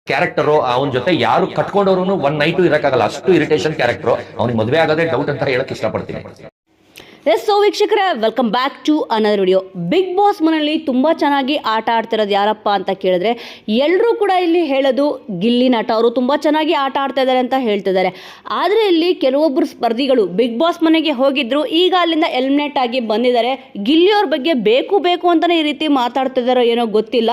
Character ಅವನ ಜೊತೆ ಯಾರು ಕಟ್ಕೊಂಡವ್ರು ಒನ್ ನೈಟ್ ಇರಕ್ಕಾಗಲ್ಲ, ಅಷ್ಟು ಇರಿಟೇಷನ್ ಕ್ಯಾರೆಕ್ಟರ್. ಅವ್ನಿಗೆ ಮದುವೆ ಆಗೋದೇ ಡೌಟ್ ಅಂತ ಹೇಳಕ್ ಇಷ್ಟಪಡ್ತೀನಿ. ಸೊ ವೀಕ್ಷಕರೇ, welcome back to another video. Bigg Boss ಮನೆಯಲ್ಲಿ ತುಂಬ ಚೆನ್ನಾಗಿ ಆಟ ಆಡ್ತಿರೋದು ಯಾರಪ್ಪ ಅಂತ ಕೇಳಿದ್ರೆ ಎಲ್ಲರೂ ಕೂಡ ಇಲ್ಲಿ ಹೇಳೋದು ಗಿಲ್ಲಿ ನಟ. ಅವರು ತುಂಬ ಚೆನ್ನಾಗಿ ಆಟ ಆಡ್ತಾ ಇದ್ದಾರೆ ಅಂತ ಹೇಳ್ತಿದ್ದಾರೆ. ಆದರೆ ಇಲ್ಲಿ ಕೆಲವೊಬ್ಬರು ಸ್ಪರ್ಧಿಗಳು ಬಿಗ್ ಬಾಸ್ ಮನೆಗೆ ಹೋಗಿದ್ರು, ಈಗ ಅಲ್ಲಿಂದ ಎಲಿಮಿನೇಟ್ ಆಗಿ ಬಂದಿದ್ದಾರೆ. ಗಿಲ್ಲಿ ಅವ್ರ ಬಗ್ಗೆ ಬೇಕು ಅಂತಲೇ ಈ ರೀತಿ ಮಾತಾಡ್ತಿದ್ದಾರೋ ಏನೋ ಗೊತ್ತಿಲ್ಲ.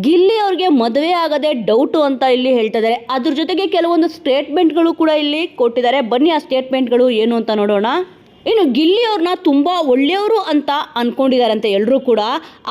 ಗಿಲ್ಲಿ ಅವ್ರಿಗೆ ಮದುವೆ ಆಗದೆ ಡೌಟು ಅಂತ ಇಲ್ಲಿ ಹೇಳ್ತಿದ್ದಾರೆ. ಅದ್ರ ಜೊತೆಗೆ ಕೆಲವೊಂದು ಸ್ಟೇಟ್ಮೆಂಟ್ಗಳು ಕೂಡ ಇಲ್ಲಿ ಕೊಟ್ಟಿದ್ದಾರೆ. ಬನ್ನಿ ಆ ಸ್ಟೇಟ್ಮೆಂಟ್ಗಳು ಏನು ಅಂತ ನೋಡೋಣ. ಇನ್ನು ಗಿಲ್ಲಿ ಅವ್ರನ್ನ ತುಂಬ ಒಳ್ಳೆಯವರು ಅಂತ ಅಂದ್ಕೊಂಡಿದ್ದಾರಂತೆ ಎಲ್ಲರೂ ಕೂಡ.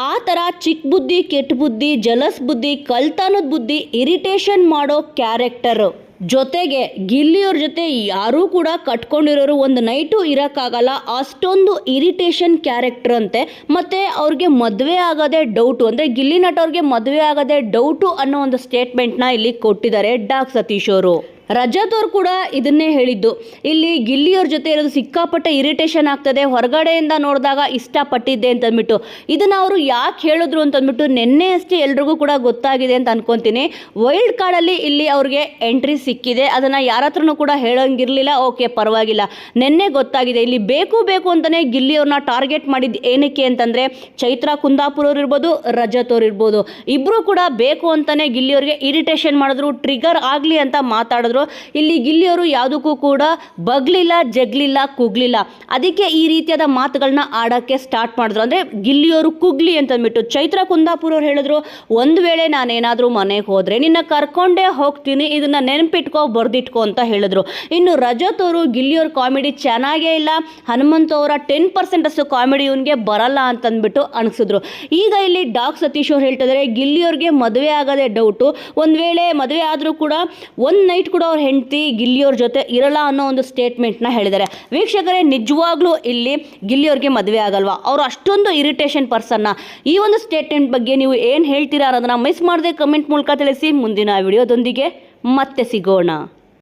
ಆ ಥರ ಚಿಕ್ಕ ಬುದ್ಧಿ, ಕೆಟ್ಟ ಬುದ್ಧಿ, ಜಲಸ್ ಬುದ್ಧಿ, ಕಳ್ತನದ ಬುದ್ಧಿ, ಇರಿಟೇಷನ್ ಮಾಡೋ ಕ್ಯಾರೆಕ್ಟರು. ಜೊತೆಗೆ ಗಿಲ್ಲಿಯವ್ರ ಜೊತೆ ಯಾರೂ ಕೂಡ ಕಟ್ಕೊಂಡಿರೋರು ಒಂದು ನೈಟು ಇರೋಕ್ಕಾಗಲ್ಲ, ಅಷ್ಟೊಂದು ಇರಿಟೇಷನ್ ಕ್ಯಾರೆಕ್ಟರ್ ಅಂತೆ. ಮತ್ತು ಅವ್ರಿಗೆ ಮದುವೆ ಆಗೋದೇ ಡೌಟು, ಅಂದರೆ ಗಿಲ್ಲಿ ನಟ ಅವ್ರಿಗೆ ಮದುವೆ ಆಗೋದೇ ಡೌಟು ಅನ್ನೋ ಒಂದು ಸ್ಟೇಟ್ಮೆಂಟ್ನ ಇಲ್ಲಿ ಕೊಟ್ಟಿದ್ದಾರೆ ಡಾಕ್ ಸತೀಶ್ ಅವರು. ರಜತ್ ಅವ್ರು ಕೂಡ ಇದನ್ನೇ ಹೇಳಿದ್ದು. ಇಲ್ಲಿ ಗಿಲ್ಲಿಯವ್ರ ಜೊತೆ ಇರೋದು ಸಿಕ್ಕಾಪಟ್ಟೆ ಇರಿಟೇಷನ್ ಆಗ್ತದೆ, ಹೊರಗಡೆಯಿಂದ ನೋಡಿದಾಗ ಇಷ್ಟಪಟ್ಟಿದ್ದೆ ಅಂತಂದ್ಬಿಟ್ಟು. ಇದನ್ನು ಅವರು ಯಾಕೆ ಹೇಳಿದ್ರು ಅಂತಂದ್ಬಿಟ್ಟು ನಿನ್ನೆ ಅಷ್ಟೇ ಎಲ್ರಿಗೂ ಕೂಡ ಗೊತ್ತಾಗಿದೆ ಅಂತ ಅನ್ಕೊತೀನಿ. ವೈಲ್ಡ್ ಕಾರ್ಡಲ್ಲಿ ಇಲ್ಲಿ ಅವ್ರಿಗೆ ಎಂಟ್ರಿ ಸಿಕ್ಕಿದೆ, ಅದನ್ನು ಯಾರ ಹತ್ರನೂ ಕೂಡ ಹೇಳೋಂಗಿರಲಿಲ್ಲ. ಓಕೆ, ಪರವಾಗಿಲ್ಲ, ನಿನ್ನೆ ಗೊತ್ತಾಗಿದೆ. ಇಲ್ಲಿ ಬೇಕು ಅಂತಲೇ ಗಿಲ್ಲಿಯವ್ರನ್ನ ಟಾರ್ಗೆಟ್ ಮಾಡಿದ್ದು ಏನಕ್ಕೆ ಅಂತಂದರೆ ಚೈತ್ರ ಕುಂದಾಪುರ ಅವ್ರು ಇರ್ಬೋದು, ರಜತ್ ಅವ್ರು ಇರ್ಬೋದು, ಇಬ್ಬರು ಕೂಡ ಬೇಕು ಅಂತಲೇ ಗಿಲ್ಲಿಯವ್ರಿಗೆ ಇರಿಟೇಷನ್ ಮಾಡಿದ್ರು, ಟ್ರಿಗರ್ ಆಗಲಿ ಅಂತ ಮಾತಾಡಿದ್ರು. ಇಲ್ಲಿ ಗಿಲ್ಲಿಯವರು ಯಾವುದಕ್ಕೂ ಕೂಡ ಬಗ್ಲಿಲ್ಲ, ಜಗ್ಲಿಲ್ಲ, ಕುಗ್ಲಿಲ್ಲ. ಅದಕ್ಕೆ ಈ ರೀತಿಯಾದ ಮಾತುಗಳನ್ನ ಆಡೋಕ್ಕೆ ಸ್ಟಾರ್ಟ್ ಮಾಡಿದ್ರು. ಅಂದರೆ ಗಿಲ್ಲಿಯವರು ಕುಗ್ಲಿ ಅಂತಂದ್ಬಿಟ್ಟು ಚೈತ್ರ ಕುಂದಾಪುರ ಅವ್ರು ಹೇಳಿದ್ರು, ಒಂದು ವೇಳೆ ನಾನೇನಾದರೂ ಮನೆಗೆ ಹೋದರೆ ನಿನ್ನ ಕರ್ಕೊಂಡೇ ಹೋಗ್ತೀನಿ, ಇದನ್ನು ನೆನಪಿಟ್ಕೋ, ಬರ್ದಿಟ್ಕೋ ಅಂತ ಹೇಳಿದ್ರು. ಇನ್ನು ರಜತ್ ಅವರು ಗಿಲ್ಲಿಯವ್ರ ಕಾಮಿಡಿ ಚೆನ್ನಾಗೇ ಇಲ್ಲ, ಹನುಮಂತ ಅವರ 10% ಅಷ್ಟು ಕಾಮಿಡಿ ಇವನಿಗೆ ಬರಲ್ಲ ಅಂತಂದ್ಬಿಟ್ಟು ಅನಿಸಿದ್ರು. ಈಗ ಇಲ್ಲಿ ಡಾಕ್ ಸತೀಶ್ ಅವ್ರು ಹೇಳ್ತಿದ್ದಾರೆ ಗಿಲ್ಲಿಯವ್ರಿಗೆ ಮದುವೆ ಆಗೋದೇ ಡೌಟು. ಒಂದು ವೇಳೆ ಮದುವೆ ಆದರೂ ಕೂಡ ಒಂದು ನೈಟ್ ಕೂಡ ಅವ್ರ ಹೆಂಡತಿ ಗಿಲ್ಲಿಯವ್ರ ಜೊತೆ ಇರಲ್ಲ ಅನ್ನೋ ಒಂದು ಸ್ಟೇಟ್ಮೆಂಟ್ನ ಹೇಳಿದ್ದಾರೆ. ವೀಕ್ಷಕರೇ, ನಿಜವಾಗ್ಲೂ ಇಲ್ಲಿ ಗಿಲ್ಲಿಯವ್ರಿಗೆ ಮದುವೆ ಆಗಲ್ವಾ? ಅವರು ಅಷ್ಟೊಂದು ಇರಿಟೇಷನ್ ಪರ್ಸನ್ನ. ಈ ಒಂದು ಸ್ಟೇಟ್ಮೆಂಟ್ ಬಗ್ಗೆ ನೀವು ಏನು ಹೇಳ್ತೀರಾ ಅನ್ನೋದನ್ನ ಮಿಸ್ ಮಾಡದೆ ಕಮೆಂಟ್ ಮೂಲಕ ತಿಳಿಸಿ. ಮುಂದಿನ ವಿಡಿಯೋದೊಂದಿಗೆ ಮತ್ತೆ ಸಿಗೋಣ.